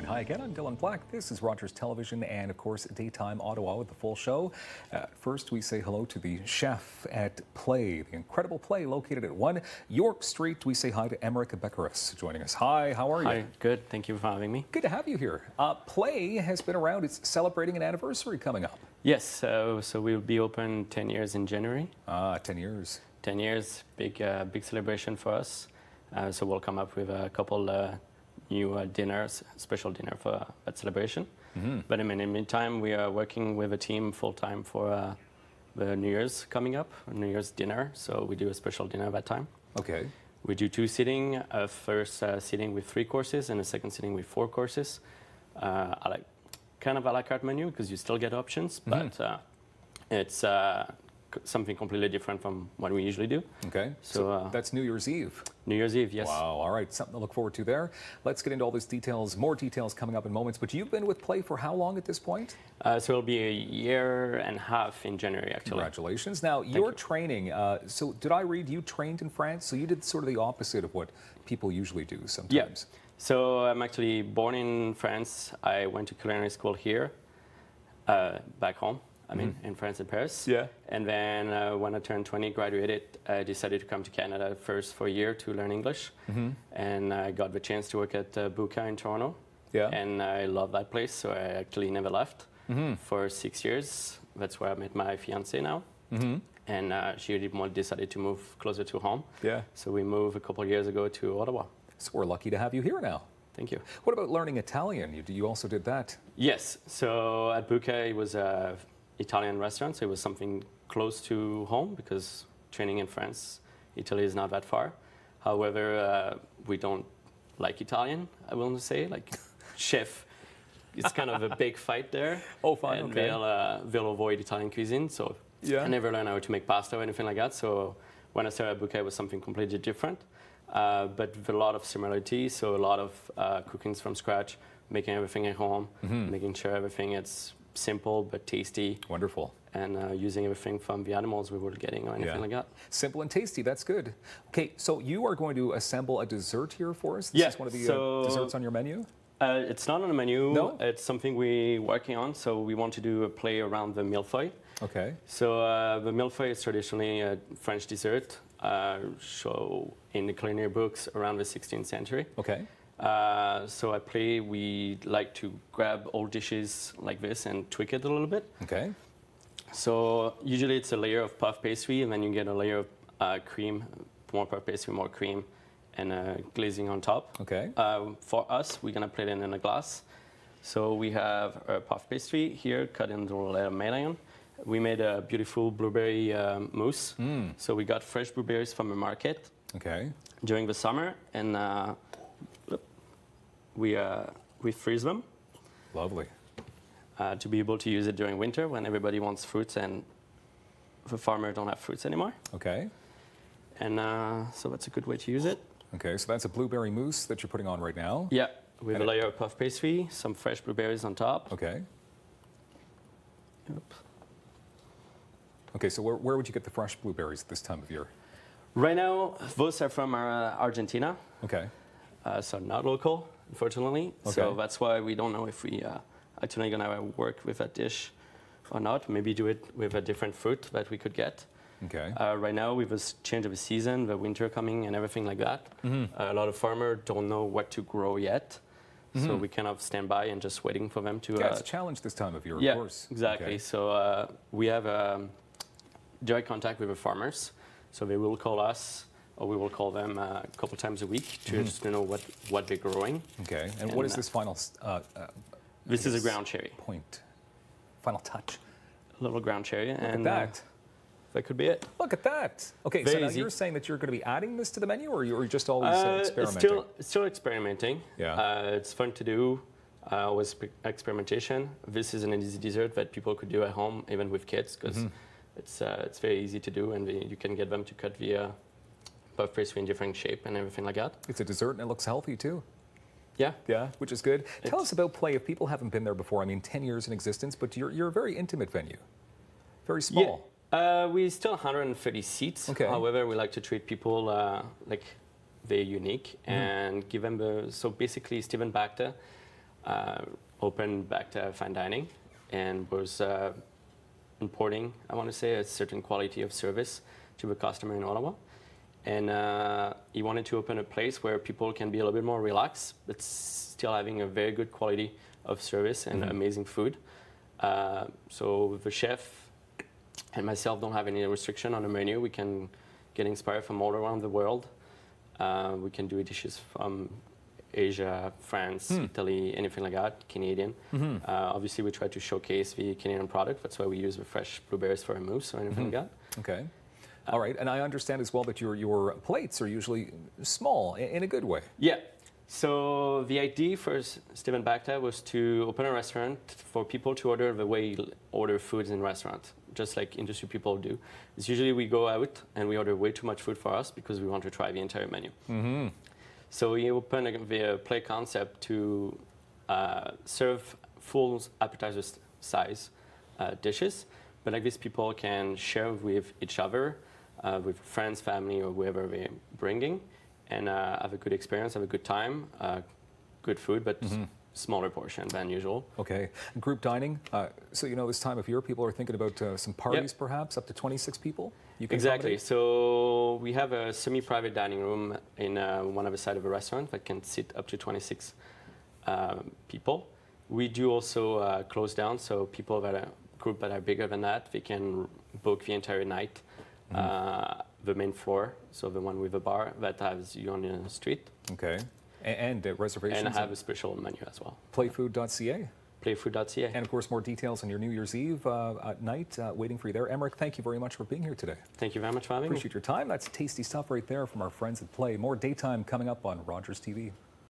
Hi again, I'm Dylan Black. This is Rogers Television and, of course, Daytime Ottawa with the full show. First, we say hello to the chef at Play, the incredible Play located at 1 York Street. We say hi to Emeric Beccaris joining us. Hi, how are you? Hi, good. Thank you for having me. Good to have you here. Play has been around. It's celebrating an anniversary coming up. Yes, so we'll be open 10 years in January. 10 years. 10 years, big celebration for us. So we'll come up with a couple new dinners, special dinner for that celebration. But I mean, in the meantime, we are working with a team full-time for the New Year's coming up, New Year's dinner. So we do a special dinner that time. Okay. We do 2 sitting, a first sitting with 3 courses and a second sitting with 4 courses. I like kind of a la carte menu because you still get options, but it's something completely different from what we usually do. Okay, so that's New Year's Eve. New Year's Eve, yes. Wow, all right, something to look forward to there. Let's get into all these details, more details coming up in moments, but you've been with Play for how long at this point? So it'll be a year and a half in January, actually. Congratulations. Now, your training, so did I read you trained in France? So you did sort of the opposite of what people usually do sometimes. Yeah. So I'm actually born in France. I went to culinary school here, back home. I mean, in France and Paris. Yeah. And then when I turned 20, graduated, I decided to come to Canada first for a year to learn English. And I got the chance to work at Buca in Toronto. Yeah. And I love that place, so I actually never left for 6 years. That's where I met my fiancée now. And she decided to move closer to home. Yeah. So we moved a couple of years ago to Ottawa. So we're lucky to have you here now. Thank you. What about learning Italian? You also did that? Yes. So at Buca, it was a Italian restaurant, so it was something close to home because training in France, Italy is not that far. However, we don't like Italian, I will say. Like, chef, it's kind of a big fight there. Oh, fine, and okay. they'll avoid Italian cuisine, so I never learned how to make pasta or anything like that. So when I started at Buca, it was something completely different, but with a lot of similarities. So a lot of cookings from scratch, making everything at home, making sure everything is simple but tasty. Wonderful. And using everything from the animals we were getting or anything like that. Simple and tasty, that's good. Okay, so you are going to assemble a dessert here for us? This is one of the desserts on your menu? It's not on the menu. No? It's something we're working on. So we want to do a play around the millefeuille. Okay. So the millefeuille is traditionally a French dessert, so in the culinary books around the 16th century. Okay. So at Play, we like to grab old dishes like this and tweak it a little bit. Okay. So usually it's a layer of puff pastry, and then you get a layer of cream, more puff pastry, more cream, and glazing on top. Okay. For us, we're gonna put it in a glass. So we have a puff pastry here, cut into a layer of medallion. We made a beautiful blueberry mousse. So we got fresh blueberries from the market. Okay. During the summer, and we freeze them. Lovely. To be able to use it during winter when everybody wants fruits and the farmer don't have fruits anymore. Okay. And so that's a good way to use it. Okay, so that's a blueberry mousse that you're putting on right now? Yeah, with a layer of puff pastry, some fresh blueberries on top. Okay. Yep. Okay, so where would you get the fresh blueberries at this time of year? Right now, those are from Argentina. Okay. So not local, unfortunately. Okay. So that's why we don't know if we actually gonna work with that dish or not. Maybe do it with a different fruit that we could get. Okay. Right now, with the change of the season, the winter coming and everything like that, a lot of farmers don't know what to grow yet. So we kind of stand by and just waiting for them to... Yeah, it's a challenge this time of year, of course. Yeah, exactly. Okay. So we have direct contact with the farmers. So they will call us, or we will call them a couple times a week to just to know what they're growing. Okay, and what is this final... this is a ground cherry. Final touch. A little ground cherry. Look at that. That could be it. Look at that. Okay, so now you're saying that you're going to be adding this to the menu, or you're just always experimenting? It's still experimenting. Yeah. It's fun to do. Always experimentation. This is an easy dessert that people could do at home, even with kids, because it's very easy to do, and you can get them to cut the puff pastry in different shape and everything like that. It's a dessert, and it looks healthy too. Yeah. Yeah, which is good. Tell us about Play. If people haven't been there before, I mean, 10 years in existence, but you're a very intimate venue. Very small. Yeah. We still 130 seats. Okay. However, we like to treat people like they're unique and give them so basically Stephen Bacta opened back to fine dining and was importing, I want to say, a certain quality of service to the customer in Ottawa. And he wanted to open a place where people can be a little bit more relaxed, but still having a very good quality of service and amazing food. So the chef and myself don't have any restriction on the menu. We can get inspired from all around the world. We can do dishes from Asia, France, Italy, anything like that, Canadian. Obviously, we try to showcase the Canadian product. That's why we use the fresh blueberries for a mousse or anything like that. Okay. All right. And I understand as well that your plates are usually small in a good way. Yeah. So the idea for Steven Bacta was to open a restaurant for people to order the way you order foods in restaurants, just like industry people do. It's usually we go out and we order way too much food for us because we want to try the entire menu. So we opened the play concept to serve full appetizer size dishes, but like this people can share with each other, with friends, family, or whoever they're bringing, and have a good experience, have a good time, good food, but smaller portion than usual. Okay. Group dining. So, you know, this time of year, people are thinking about some parties, perhaps, up to 26 people? You can exactly. So we have a semi-private dining room in one of the side of the restaurant that can sit up to 26 people. We do also close down, so people that are group that are bigger than that, they can book the entire night. The main floor, so the one with the bar that has you on the street. Okay. And reservations? And I have a special menu as well. Playfood.ca? Playfood.ca. And of course, more details on your New Year's Eve night waiting for you there. Emeric, thank you very much for being here today. Thank you very much for having me. Appreciate your time. That's tasty stuff right there from our friends at Play. More daytime coming up on Rogers TV.